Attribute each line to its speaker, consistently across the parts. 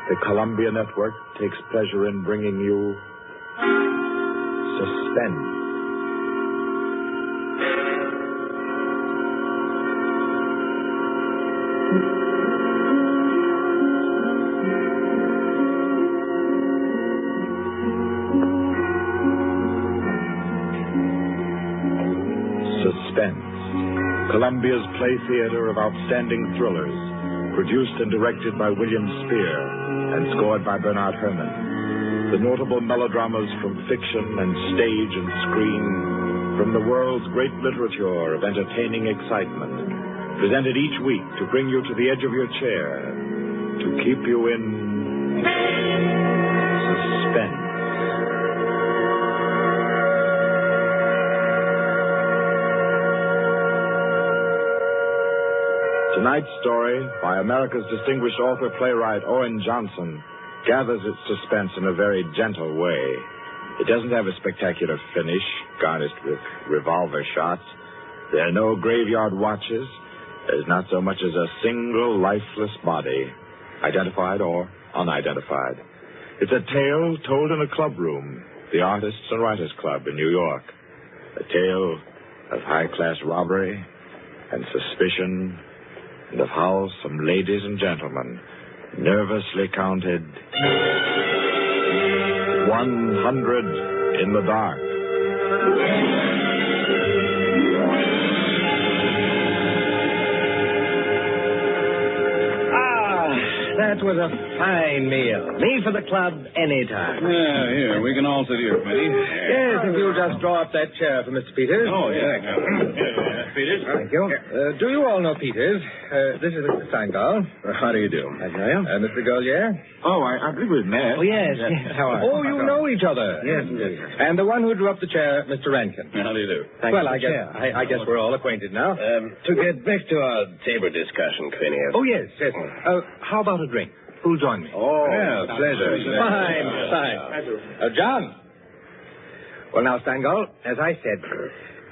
Speaker 1: the Columbia Network takes pleasure in bringing you Suspense. Suspense, Columbia's play theater of outstanding thrillers, produced and directed by William Spear and scored by Bernard Herrmann. The notable melodramas from fiction and stage and screen, from the world's great literature of entertaining excitement, presented each week to bring you to the edge of your chair, to keep you in suspense. Tonight's story, by America's distinguished author-playwright Owen Johnson, gathers its suspense in a very gentle way. It doesn't have a spectacular finish, garnished with revolver shots. There are no graveyard watches. There's not so much as a single lifeless body, identified or unidentified. It's a tale told in a clubroom, the Artists and Writers Club in New York. A tale of high-class robbery and suspicion, and of how some ladies and gentlemen nervously counted 100 in the dark.
Speaker 2: That was a fine meal. Me for the club anytime.
Speaker 3: Yeah, here. We can all sit here, Smitty.
Speaker 2: Yes, if you'll just draw up that chair for Mr. Peters.
Speaker 3: Oh, yeah. Peters.
Speaker 2: Thank you. Do you all know Peters? This is Mr. Steingall.
Speaker 3: How do you do?
Speaker 2: I know you. Mr. Gollier.
Speaker 3: Oh, I believe we've met.
Speaker 2: Oh, yes. How are you? Oh, you know each other.
Speaker 3: Yes.
Speaker 2: And the one who drew up the chair, Mr. Rankin.
Speaker 3: How do you do?
Speaker 2: Well, I guess we're all acquainted now.
Speaker 4: To get back to our table discussion, Quinny.
Speaker 2: Oh, yes. How about a drink? Who'll join me?
Speaker 4: Oh,
Speaker 3: yeah, pleasure.
Speaker 2: Fine. John. Well, now, Steingall, as I said,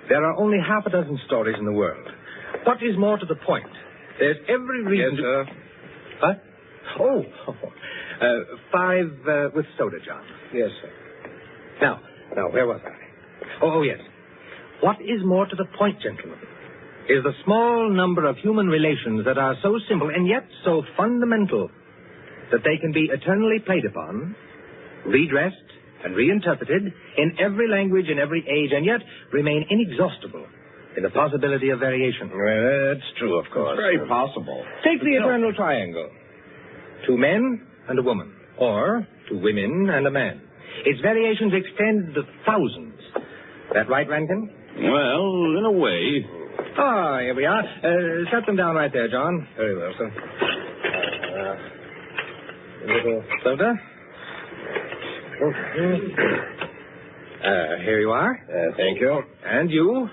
Speaker 2: there are only half a dozen stories in the world. What is more to the point? There's every reason
Speaker 3: Yes, sir.
Speaker 2: What? Oh. 5 with soda, John.
Speaker 4: Yes, sir.
Speaker 2: Now, where was I? Oh, yes. What is more to the point, gentlemen, is the small number of human relations that are so simple and yet so fundamental that they can be eternally played upon, redressed, and reinterpreted in every language, in every age, and yet remain inexhaustible in the possibility of variation.
Speaker 4: Well, that's true, of course.
Speaker 3: It's very possible.
Speaker 2: Take the eternal triangle. 2 men and a woman, or 2 women and a man. Its variations extend to thousands. That right, Rankin?
Speaker 3: Well, in a way.
Speaker 2: Ah, here we are. Set them down right there, John. Very well, sir. A little soda. Here you are.
Speaker 4: Thank you.
Speaker 2: And you?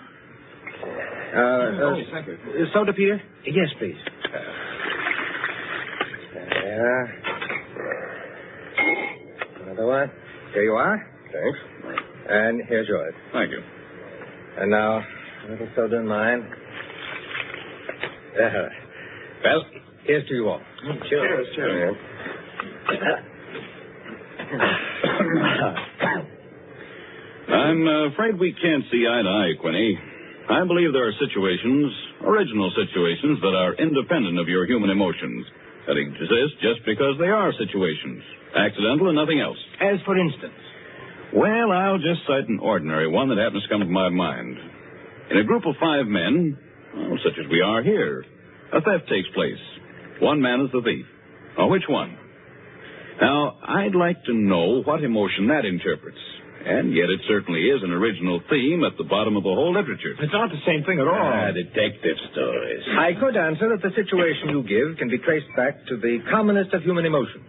Speaker 3: Thank you.
Speaker 2: Soda, Peter? Yes, please. Another one. Here you are.
Speaker 4: Thanks.
Speaker 2: And here's yours.
Speaker 3: Thank you.
Speaker 2: And now, a little soda in mine. Well, here's to you all.
Speaker 4: Cheers.
Speaker 3: I'm afraid we can't see eye to eye, Quinny. I believe there are situations, original situations, that are independent of your human emotions, that exist just because they are situations, accidental and nothing else.
Speaker 2: As for instance?
Speaker 3: Well, I'll just cite an ordinary one that happens to come to my mind. In a group of 5 men, such as we are here, a theft takes place. One man is the thief. Now, which one? Now, I'd like to know what emotion that interprets. And yet it certainly is an original theme at the bottom of the whole literature.
Speaker 2: It's not the same thing at all.
Speaker 4: Detective stories.
Speaker 2: I could answer that the situation you give can be traced back to the commonest of human emotions,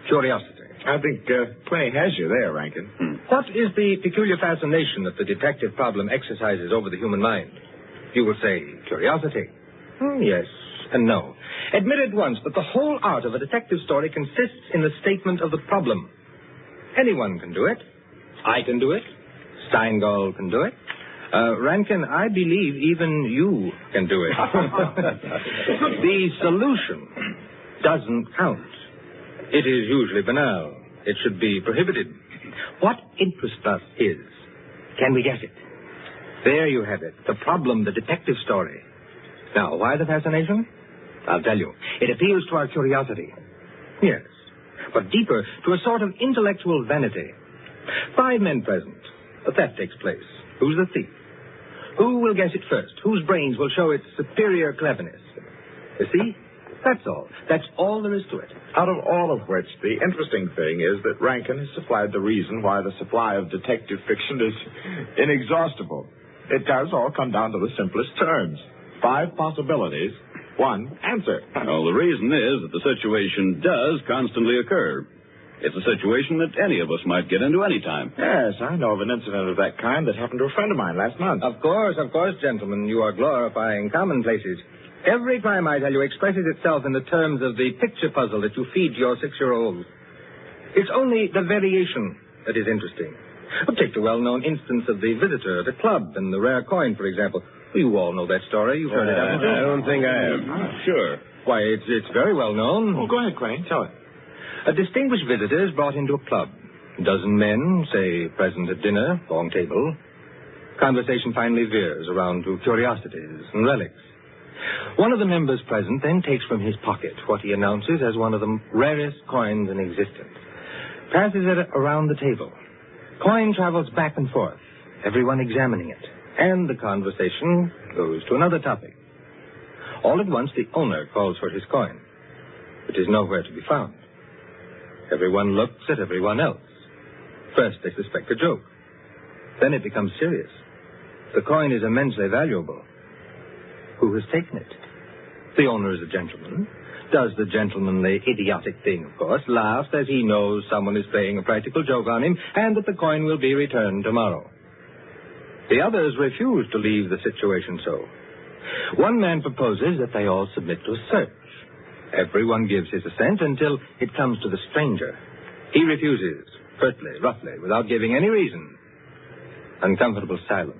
Speaker 2: curiosity.
Speaker 1: I think Quinny has you there, Rankin.
Speaker 2: What is the peculiar fascination that the detective problem exercises over the human mind? You will say curiosity. Yes and no. Admit at once that the whole art of a detective story consists in the statement of the problem. Anyone can do it. I can do it. Steingall can do it. Rankin, I believe even you can do it. The solution doesn't count. It is usually banal. It should be prohibited. What interests us is, can we guess it? There you have it. The problem, the detective story. Now, why the fascination? I'll tell you. It appeals to our curiosity. Yes. But deeper, to a sort of intellectual vanity. 5 men present. A theft takes place. Who's the thief? Who will guess it first? Whose brains will show its superior cleverness? You see? That's all. That's all there is to it.
Speaker 1: Out of all of which, the interesting thing is that Rankin has supplied the reason why the supply of detective fiction is inexhaustible. It does all come down to the simplest terms. 5 possibilities, 1 answer.
Speaker 3: Well, the reason is that the situation does constantly occur. It's a situation that any of us might get into any time.
Speaker 1: Yes, I know of an incident of that kind that happened to a friend of mine last month.
Speaker 2: Of course, gentlemen. You are glorifying commonplaces. Every crime, I tell you, expresses itself in the terms of the picture puzzle that you feed to your 6-year-old. It's only the variation that is interesting. Take the well-known instance of the visitor at a club and the rare coin, for example. You all know that story. You've heard it, haven't you?
Speaker 4: I don't think I have.
Speaker 3: Sure.
Speaker 2: Why, it's very well known.
Speaker 1: Oh, go ahead, Crane. Tell it.
Speaker 2: A distinguished visitor is brought into a club. A dozen men, say, present at dinner, long table. Conversation finally veers around to curiosities and relics. One of the members present then takes from his pocket what he announces as one of the rarest coins in existence. Passes it around the table. Coin travels back and forth, everyone examining it. And the conversation goes to another topic. All at once, the owner calls for his coin. It is nowhere to be found. Everyone looks at everyone else. First, they suspect a joke. Then it becomes serious. The coin is immensely valuable. Who has taken it? The owner is a gentleman. Does the gentlemanly, idiotic thing, of course, laughs as he knows someone is playing a practical joke on him and that the coin will be returned tomorrow. The others refuse to leave the situation so. One man proposes that they all submit to a search. Everyone gives his assent until it comes to the stranger. He refuses, curtly, roughly, without giving any reason. Uncomfortable silence.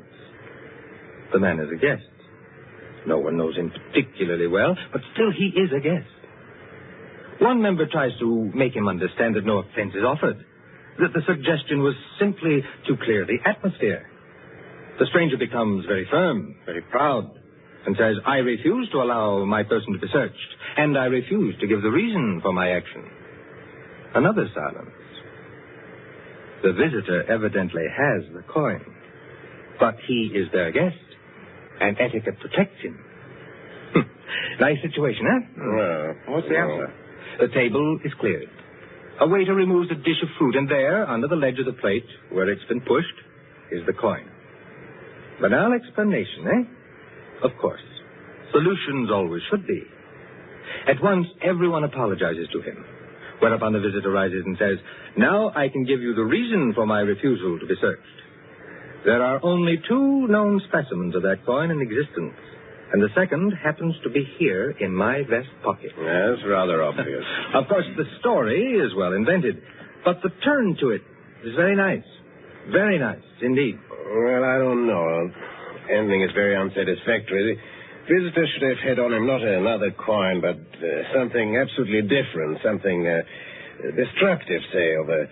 Speaker 2: The man is a guest. No one knows him particularly well, but still he is a guest. One member tries to make him understand that no offense is offered, that the suggestion was simply to clear the atmosphere. The stranger becomes very firm, very proud, and says, I refuse to allow my person to be searched, and I refuse to give the reason for my action. Another silence. The visitor evidently has the coin, but he is their guest, and etiquette protects him. Nice situation, huh?
Speaker 4: Well,
Speaker 1: What's the answer?
Speaker 2: The table is cleared. A waiter removes a dish of fruit, and there, under the ledge of the plate, where it's been pushed, is the coin. Banal explanation, eh? Of course. Solutions always should be. At once, everyone apologizes to him, whereupon the visitor rises and says, now I can give you the reason for my refusal to be searched. There are only 2 known specimens of that coin in existence, and the second happens to be here in my vest pocket.
Speaker 4: Yes, rather obvious.
Speaker 2: Of course, the story is well invented, but the turn to it is very nice. Very nice, indeed.
Speaker 4: Well, I don't know. Ending is very unsatisfactory. The visitor should have had on him not another coin, but something absolutely different, something destructive, say, of a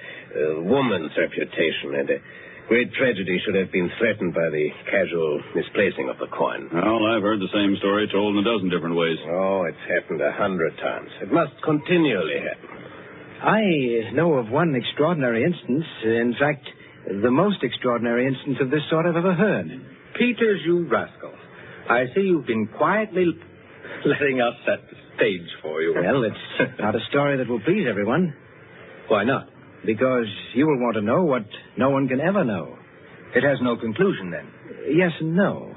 Speaker 4: woman's reputation. And a great tragedy should have been threatened by the casual misplacing of the coin.
Speaker 3: Well, I've heard the same story told in a dozen different ways.
Speaker 4: Oh, it's happened 100 times. It must continually happen.
Speaker 5: I know of one extraordinary instance. In fact, the most extraordinary instance of this sort I've ever heard.
Speaker 2: Peters, you rascal. I see you've been quietly letting us set the stage for you.
Speaker 5: Well, it's not a story that will please everyone.
Speaker 2: Why not?
Speaker 5: Because you will want to know what no one can ever know.
Speaker 2: It has no conclusion, then.
Speaker 5: Yes and no.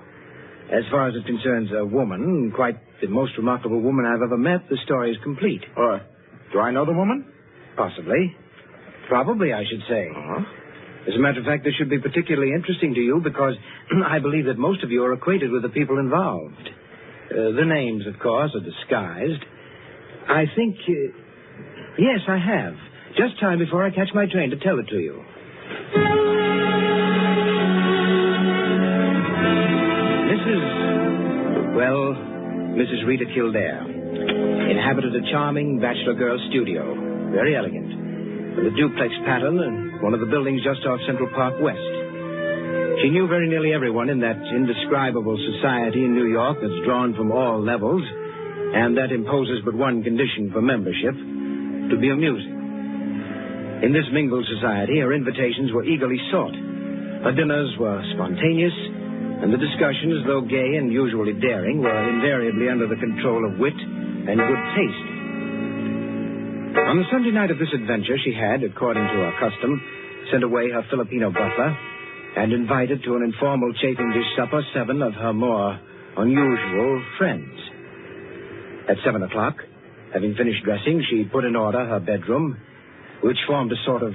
Speaker 5: As far as it concerns a woman, quite the most remarkable woman I've ever met, the story is complete.
Speaker 1: Do I know the woman?
Speaker 5: Possibly. Probably, I should say.
Speaker 1: Uh-huh.
Speaker 5: As a matter of fact, this should be particularly interesting to you because I believe that most of you are acquainted with the people involved. The names, of course, are disguised. I think... yes, I have. Just time before I catch my train to tell it to you. Mrs. Rita Kildare inhabited a charming bachelor girl studio very elegant, with a duplex pattern and one of the buildings just off Central Park West. She knew very nearly everyone in that indescribable society in New York that's drawn from all levels and that imposes but one condition for membership, to be amusing. In this mingled society, her invitations were eagerly sought. Her dinners were spontaneous, and the discussions, though gay and usually daring, were invariably under the control of wit and good taste. On the Sunday night of this adventure, she had, according to her custom, sent away her Filipino butler and invited to an informal chafing dish supper 7 of her more unusual friends. At 7 o'clock, having finished dressing, she put in order her bedroom, which formed a sort of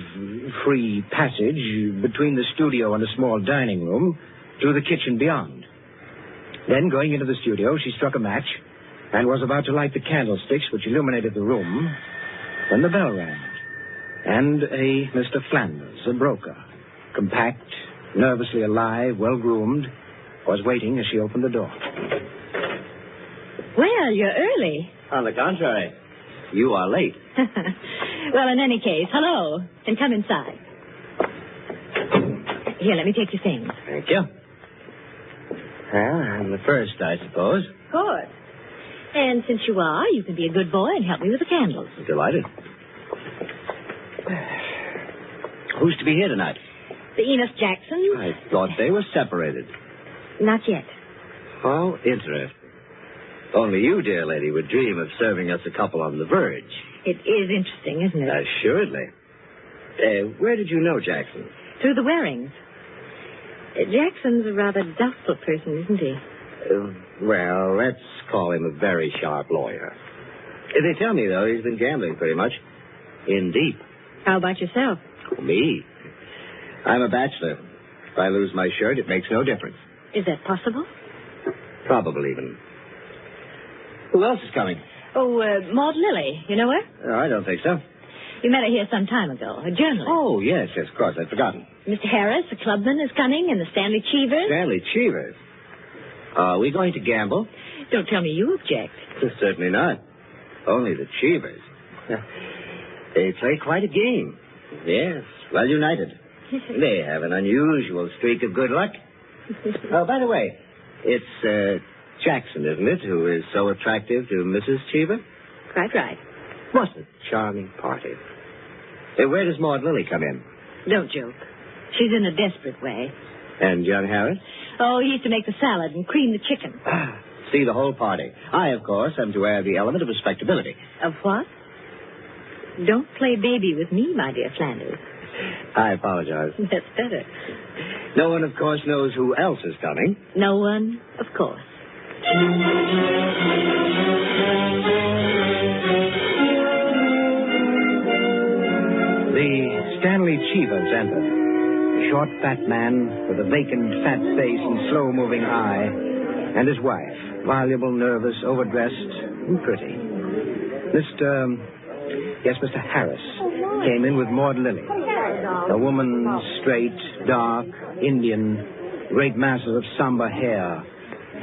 Speaker 5: free passage between the studio and a small dining room to the kitchen beyond. Then, going into the studio, she struck a match and was about to light the candlesticks which illuminated the room when the bell rang. And a Mr. Flanders, a broker, compact, nervously alive, well-groomed, was waiting as she opened the door.
Speaker 6: Well, you're early.
Speaker 7: On the contrary, you are late.
Speaker 6: Well, in any case, hello, and come inside. Here, let me take your things.
Speaker 7: Thank you. Well, I'm the first, I suppose.
Speaker 6: Of course. And since you are, you can be a good boy and help me with the candles.
Speaker 7: Delighted. Who's to be here tonight?
Speaker 6: The Enos Jacksons?
Speaker 7: I thought they were separated.
Speaker 6: Not yet.
Speaker 7: Oh, interesting. Only you, dear lady, would dream of serving us a couple on the verge.
Speaker 6: It is interesting, isn't it?
Speaker 7: Assuredly. Where did you know Jackson?
Speaker 6: Through the Warings. Jackson's a rather doubtful person, isn't he?
Speaker 7: Well, let's call him a very sharp lawyer. They tell me, though, he's been gambling pretty much. In deep.
Speaker 6: How about yourself?
Speaker 7: Me? I'm a bachelor. If I lose my shirt, it makes no difference.
Speaker 6: Is that possible?
Speaker 7: Probable, even. Who else is coming?
Speaker 6: Oh, Maud Lily. You know her?
Speaker 7: Oh, I don't think so.
Speaker 6: You met her here some time ago. A journalist.
Speaker 7: Oh, yes, of course. I'd forgotten.
Speaker 6: Mr. Harris, the clubman, is coming, and the Stanley Cheevers.
Speaker 7: Stanley Cheevers? Are we going to gamble?
Speaker 6: Don't tell me you object.
Speaker 7: Certainly not. Only the Cheevers. They play quite a game. Yes, well united. They have an unusual streak of good luck. Oh, by the way, it's Jackson, isn't it, who is so attractive to Mrs. Cheever?
Speaker 6: Quite right.
Speaker 7: What a charming party. Where does Maud Lily come in?
Speaker 6: Don't joke. She's in a desperate way.
Speaker 7: And John Harris?
Speaker 6: Oh, he used to make the salad and cream the chicken.
Speaker 7: See the whole party. I, of course, am to add the element of respectability.
Speaker 6: Of what? Don't play baby with me, my dear Flanders.
Speaker 7: I apologize.
Speaker 6: That's better.
Speaker 7: No one, of course, knows who else is coming.
Speaker 6: No one, of course.
Speaker 5: The Stanley Cheevers entered. A short, fat man with a vacant, fat face and slow-moving eye, and his wife, voluble, nervous, overdressed, and pretty. Mr. Harris came in with Maud Lily. A woman, straight, dark, Indian, great masses of somber hair,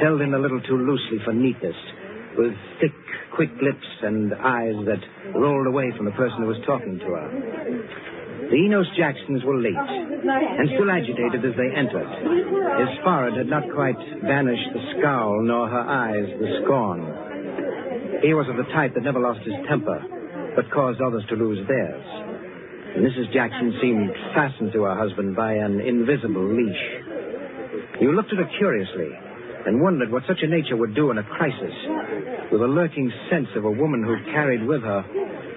Speaker 5: held in a little too loosely for neatness, with thick, quick lips and eyes that rolled away from the person who was talking to her. The Enos Jacksons were late, and still agitated as they entered. His forehead had not quite banished the scowl, nor her eyes the scorn. He was of the type that never lost his temper, but caused others to lose theirs. Mrs. Jackson seemed fastened to her husband by an invisible leash. You looked at her curiously and wondered what such a nature would do in a crisis, with a lurking sense of a woman who carried with her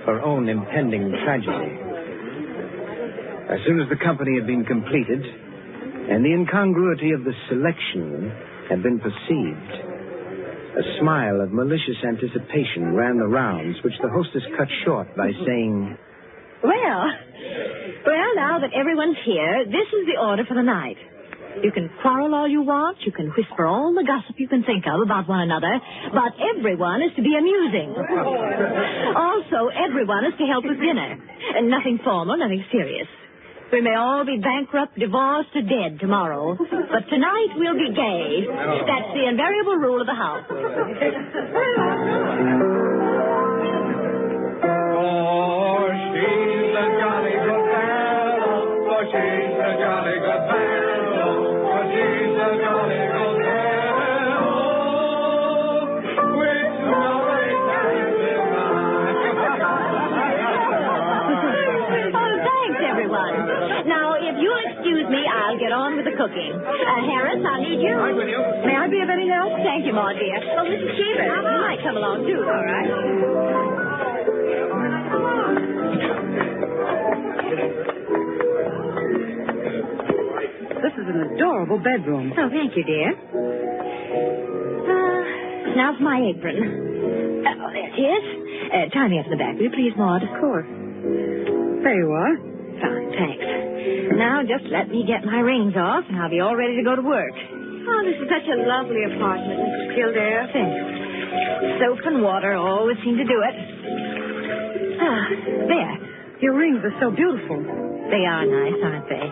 Speaker 5: her own impending tragedy. As soon as the company had been completed and the incongruity of the selection had been perceived, a smile of malicious anticipation ran the rounds, which the hostess cut short by saying,
Speaker 6: Well, now that everyone's here, this is the order for the night. You can quarrel all you want, you can whisper all the gossip you can think of about one another, but everyone is to be amusing. Also, everyone is to help with dinner. And nothing formal, nothing serious. We may all be bankrupt, divorced, or dead tomorrow, but tonight we'll be gay. That's the invariable rule of the house.
Speaker 2: Oh,
Speaker 6: on with the cooking. Harris, I'll need you.
Speaker 2: Right with you.
Speaker 6: May I be of any help? Thank you, Maud, dear. Oh, Mrs. Cheever, you might come along, too. All right.
Speaker 8: This is an adorable bedroom.
Speaker 6: Oh, thank you, dear. Now for my apron. Oh, there it is. Tie me up in the back, will you please, Maud?
Speaker 8: Of course. There you are.
Speaker 6: Fine, thanks. Now just let me get my rings off, and I'll be all ready to go to work.
Speaker 9: Oh, this is such a lovely apartment, Mrs. Kildare.
Speaker 6: Thanks. Soap and water always seem to do it. There.
Speaker 8: Your rings are so beautiful.
Speaker 6: They are nice, aren't they?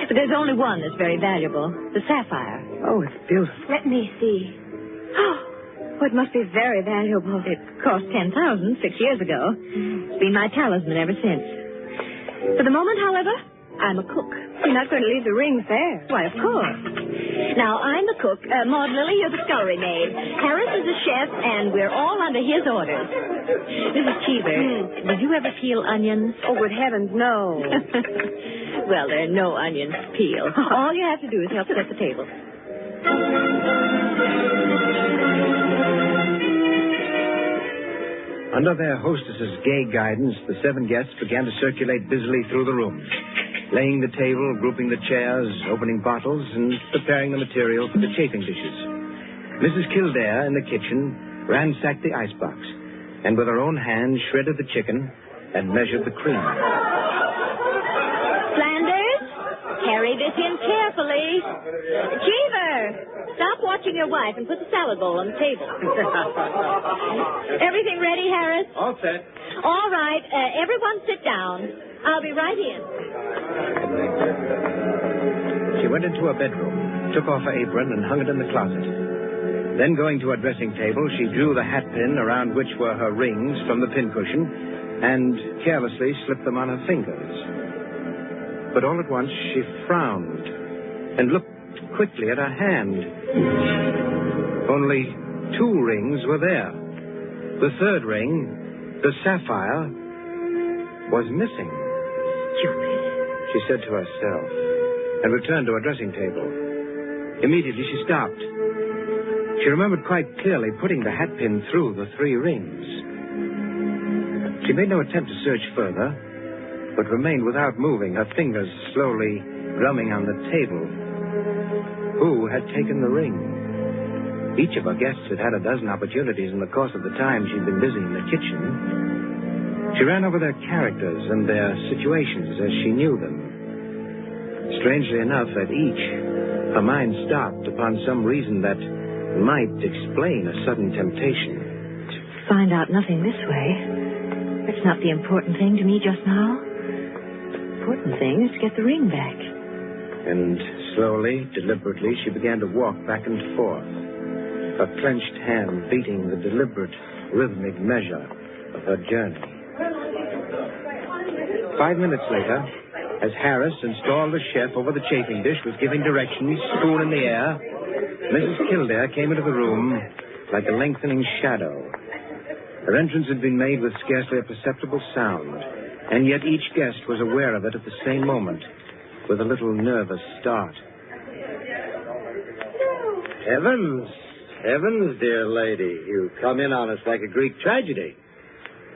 Speaker 6: But there's only one that's very valuable, the sapphire.
Speaker 8: Oh, it's beautiful.
Speaker 9: Let me see. Oh, it must be very valuable.
Speaker 6: It cost $10,000 6 years ago. It's been my talisman ever since. For the moment, however, I'm a cook.
Speaker 9: You're not going to leave the rings there.
Speaker 6: Why, of course. Now, I'm the cook. Maud Lily, you're the scullery maid. Harris is the chef, and we're all under his orders. Mrs. Cheever, did you ever peel onions?
Speaker 9: Oh, good heavens, no.
Speaker 6: Well, there are no onions to peel. All you have to do is help set the table.
Speaker 5: Under their hostess's gay guidance, the 7 guests began to circulate busily through the room, laying the table, grouping the chairs, opening bottles, and preparing the material for the chafing dishes. Mrs. Kildare, in the kitchen, ransacked the icebox, and with her own hand shredded the chicken and measured the cream.
Speaker 6: Flanders, carry this in carefully. Cheever, stop watching your wife and put the salad bowl on the table. Everything ready, Harris?
Speaker 2: All set.
Speaker 6: All right. Everyone sit down. I'll be right in.
Speaker 5: She went into her bedroom, took off her apron, and hung it in the closet. Then, going to her dressing table, she drew the hat pin around which were her rings from the pincushion and carelessly slipped them on her fingers. But all at once, she frowned and looked quickly at her hand. Only 2 rings were there. The third ring, the sapphire, was missing. She said to herself, and returned to her dressing table. Immediately, she stopped. She remembered quite clearly putting the hat pin through the 3 rings. She made no attempt to search further, but remained without moving, her fingers slowly drumming on the table. Who had taken the ring? Each of her guests had had a dozen opportunities in the course of the time she'd been busy in the kitchen. She ran over their characters and their situations as she knew them. Strangely enough, at each, her mind stopped upon some reason that might explain a sudden temptation.
Speaker 6: To find out nothing this way. That's not the important thing to me just now. The important thing is to get the ring back.
Speaker 5: And slowly, deliberately, she began to walk back and forth, her clenched hand beating the deliberate, rhythmic measure of her journey. 5 minutes later, as Harris, installed as chef over the chafing dish, was giving directions, spoon in the air, Mrs. Kildare came into the room like a lengthening shadow. Her entrance had been made with scarcely a perceptible sound, and yet each guest was aware of it at the same moment, with a little nervous start.
Speaker 7: Heavens, dear lady. You come in on us like a Greek tragedy.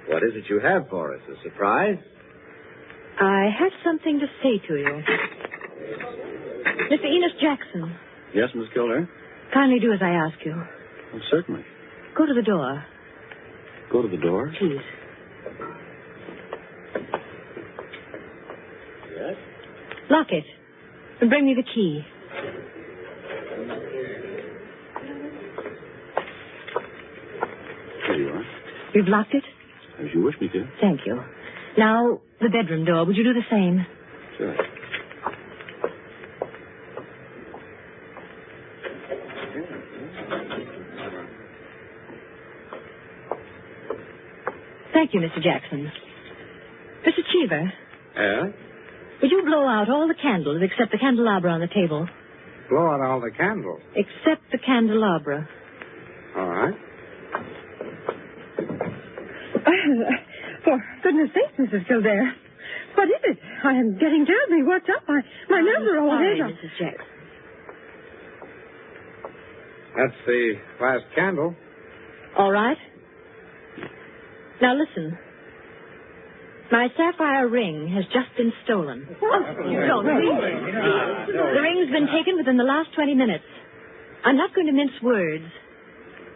Speaker 7: What is it you have for us? A surprise?
Speaker 6: I have something to say to you. Mr. Enos Jackson,
Speaker 3: Yes, Miss Kildare?
Speaker 6: kindly do as I ask you.
Speaker 3: Well, certainly.
Speaker 6: Go to the door,
Speaker 3: Go to the door.
Speaker 6: please.
Speaker 7: Yes?
Speaker 6: Lock it. And bring me the key.
Speaker 3: Here you are.
Speaker 6: You've locked it?
Speaker 3: As you wish me to.
Speaker 6: Thank you. Now, the bedroom door. Would you do the same?
Speaker 3: Sure.
Speaker 6: Thank you, Mr. Jackson. Mr. Cheever,
Speaker 4: Yeah?
Speaker 6: would you blow out all the candles except the candelabra on the table?
Speaker 4: Blow out all the candles.
Speaker 6: Except the candelabra.
Speaker 4: All right.
Speaker 8: For goodness sakes, Mrs. Kildare. What is it? I am getting terribly worked up. My nerves are all
Speaker 6: Sorry,
Speaker 8: head up.
Speaker 6: Mrs. Jack.
Speaker 2: That's the last candle.
Speaker 6: All right. Now listen. My sapphire ring has just been stolen.
Speaker 8: You don't mean it.
Speaker 6: The ring's been taken within the last 20 minutes. I'm not going to mince words.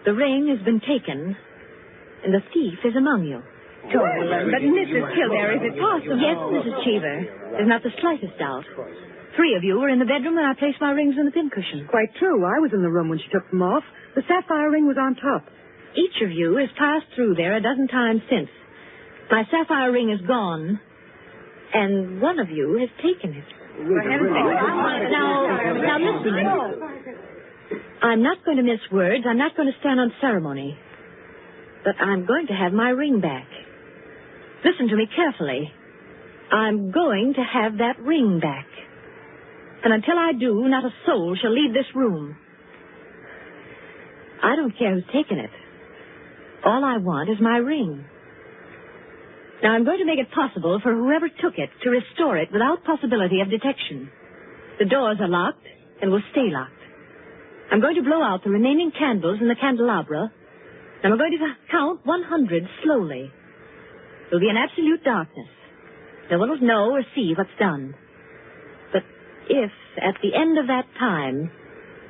Speaker 6: The ring has been taken, and the thief is among you.
Speaker 8: Dolan, but Mrs. Kildare, is it possible?
Speaker 6: Yes, Mrs. Cheever. There's not the slightest doubt. 3 of you were in the bedroom when I placed my rings on the pincushion.
Speaker 8: Quite true. I was in the room when she took them off. The sapphire ring was on top.
Speaker 6: Each of you has passed through there a dozen times since. My sapphire ring is gone, and one of you has taken it. Now listen. I'm not going to mince words. I'm not going to stand on ceremony. But I'm going to have my ring back. Listen to me carefully. I'm going to have that ring back. And until I do, not a soul shall leave this room. I don't care who's taken it. All I want is my ring. Now, I'm going to make it possible for whoever took it to restore it without possibility of detection. The doors are locked and will stay locked. I'm going to blow out the remaining candles in the candelabra, and I'm going to count 100 slowly. There'll be an absolute darkness. No one will know or see what's done. But if, at the end of that time,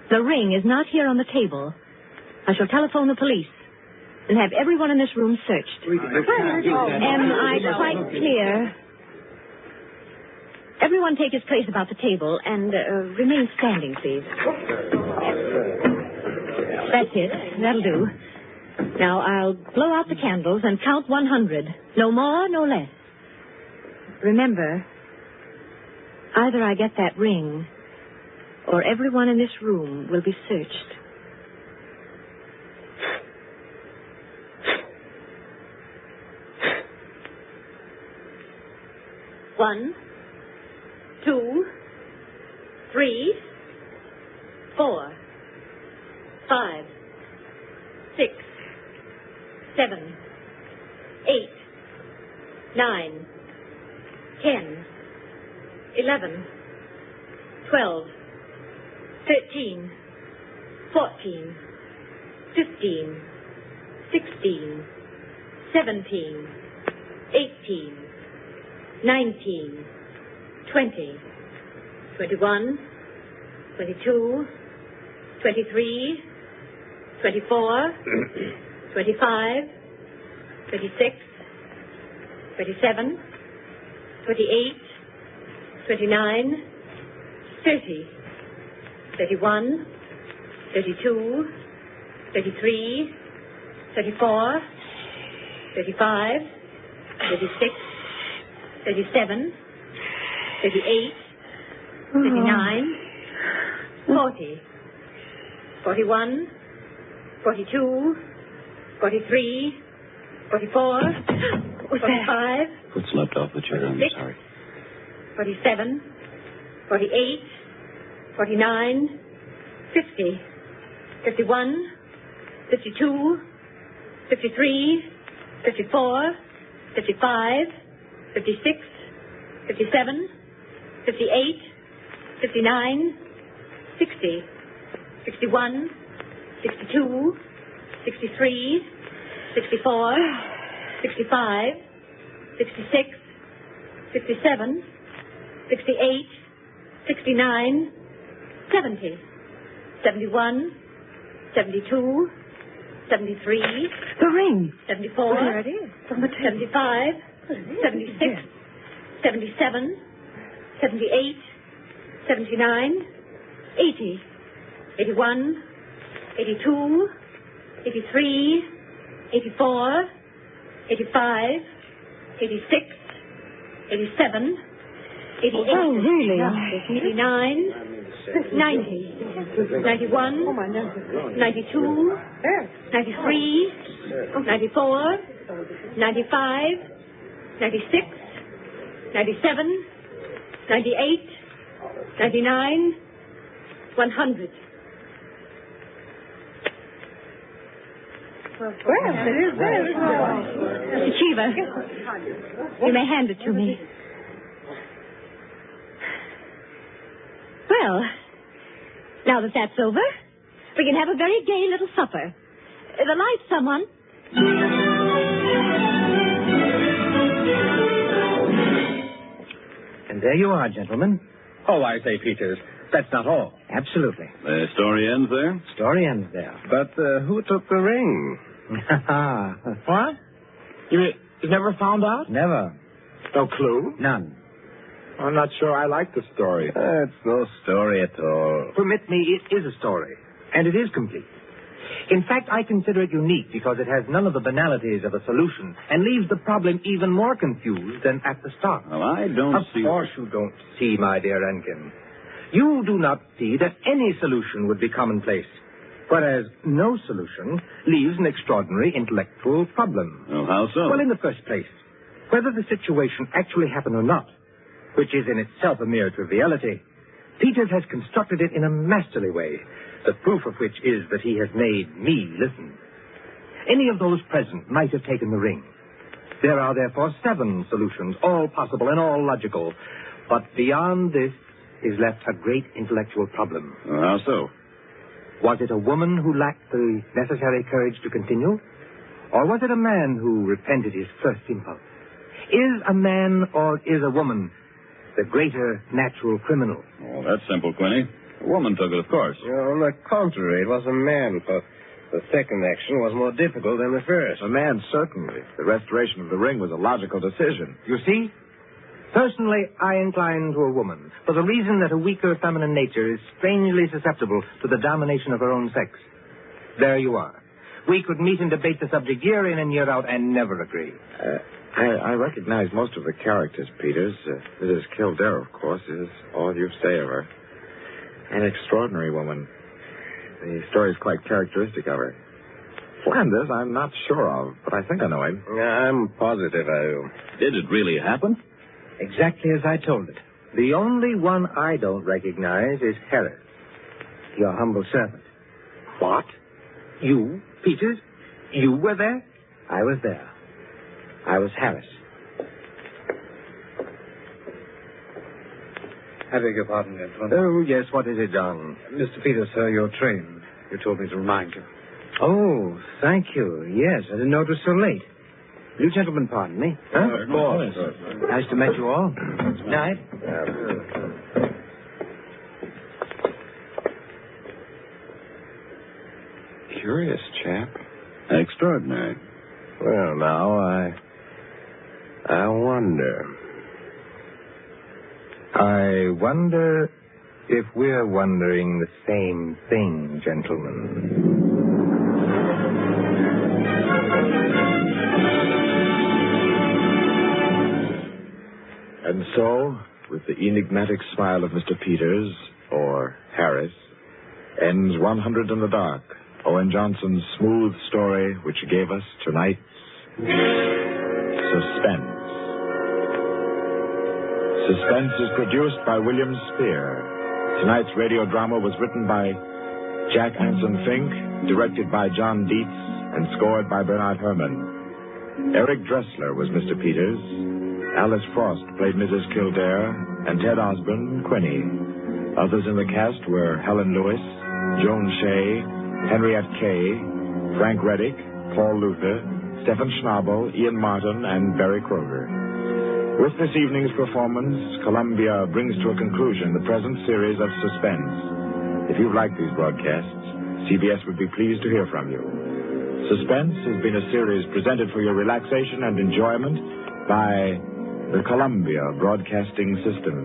Speaker 6: the ring is not here on the table, I shall telephone the police and have everyone in this room searched. Am I quite clear? Everyone take his place about the table and remain standing, please. That's it. That'll do. Now, I'll blow out the candles and count 100. No more, no less. Remember, either I get that ring, or everyone in this room will be searched. One, 2, 3, 4, 5, 6, 7, 8, 9, 10, 11, 12, 13, 14, 15, 16, 17, 18, 19, 20, 21, 22, 23, 24, 25, 26, 27, 28, 29, 30, 31, 32, 33, 34, 35, 36, 37, 38, 39, 40, 41, 42, 43, 44, 45,
Speaker 3: Foot slipped off the chair. I'm
Speaker 6: 46,
Speaker 3: sorry.
Speaker 6: 47, 48, 49, 50, 51, 52, 53, 54, 55, 56, 57, 58, 59, 60, 61, 62, 63, 64, 65, 66, 67, 68, 69, 70, 71, 72, 73,
Speaker 8: The ring.
Speaker 6: 74,
Speaker 8: There it is. From the table.
Speaker 6: 75, 76, 77, 78, 79, 80, 81, 82, 83, 84, 85, 86, 87, 88,
Speaker 8: Oh, really?
Speaker 6: 89, 90, 91, 92, 93, 94, 95, 96, 97, 98, 99, 100. Mr. Cheever, you may hand it to me. Well, now that that's over, we can have a very gay little supper. The lights, someone.
Speaker 5: And there you are, gentlemen.
Speaker 2: Oh, I say, Peters, that's not all.
Speaker 5: Absolutely.
Speaker 3: The story ends there?
Speaker 5: Story ends there.
Speaker 4: But who took the ring?
Speaker 1: What? You've never found out?
Speaker 5: Never.
Speaker 1: No clue?
Speaker 5: None.
Speaker 1: I'm not sure I like the story.
Speaker 4: It's no story at all.
Speaker 5: Permit me, it is a story. And it is complete. In fact, I consider it unique because it has none of the banalities of a solution and leaves the problem even more confused than at the start.
Speaker 3: Well, I don't see...
Speaker 2: Of course you don't see, my dear Rankin. You do not see that any solution would be commonplace, whereas no solution leaves an extraordinary intellectual problem.
Speaker 3: Well, how so?
Speaker 2: Well, in the first place, whether the situation actually happened or not, which is in itself a mere triviality, Peters has constructed it in a masterly way, the proof of which is that he has made me listen. Any of those present might have taken the ring. There are, therefore, 7 solutions, all possible and all logical. But beyond this is left a great intellectual problem.
Speaker 3: Well, how so?
Speaker 2: Was it a woman who lacked the necessary courage to continue? Or was it a man who repented his first impulse? Is a man or is a woman the greater natural criminal?
Speaker 3: Well, that's simple, Quinny. A woman took it, of course.
Speaker 4: On the contrary, it was a man, for the second action was more difficult than the first.
Speaker 1: A man, certainly. The restoration of the ring was a logical decision.
Speaker 2: You see? Personally, I incline to a woman, for the reason that a weaker feminine nature is strangely susceptible to the domination of her own sex. There you are. We could meet and debate the subject year in and year out and never agree.
Speaker 1: I recognize most of the characters, Peters. Mrs. Kildare, of course, is all you say of her. An extraordinary woman. The story is quite characteristic of her. Flanders, I'm not sure of, but I think I know him.
Speaker 4: I'm positive I do.
Speaker 3: Did it really happen?
Speaker 2: Exactly as I told it. The only one I don't recognize is Harris, your humble servant.
Speaker 1: What?
Speaker 2: You, Peters? You were there?
Speaker 5: I was there. I was Harris.
Speaker 10: I beg your pardon, gentlemen.
Speaker 2: Oh, yes, what is it, John?
Speaker 10: Mr. Peters, sir, your train. You told me to remind you.
Speaker 5: Oh, thank you. Yes, I didn't know it was so late. Will you gentlemen pardon me?
Speaker 2: Huh? Of course.
Speaker 5: Nice to meet you all. Night.
Speaker 1: Curious chap.
Speaker 3: Extraordinary.
Speaker 4: Well, now, I wonder.
Speaker 2: I wonder if we're wondering the same thing, gentlemen.
Speaker 1: And so, with the enigmatic smile of Mr. Peters, or Harris, ends 100 in the Dark, Owen Johnson's smooth story which gave us tonight's Suspense. Suspense is produced by William Spear. Tonight's radio drama was written by Jack Anson Fink, directed by John Dietz, and scored by Bernard Herrmann. Eric Dressler was Mr. Peters. Alice Frost played Mrs. Kildare, and Ted Osborne, Quinny. Others in the cast were Helen Lewis, Joan Shea, Henriette Kay, Frank Reddick, Paul Luther, Stephen Schnabel, Ian Martin, and Barry Kroger. With this evening's performance, Columbia brings to a conclusion the present series of Suspense. If you've liked these broadcasts, CBS would be pleased to hear from you. Suspense has been a series presented for your relaxation and enjoyment by the Columbia Broadcasting System.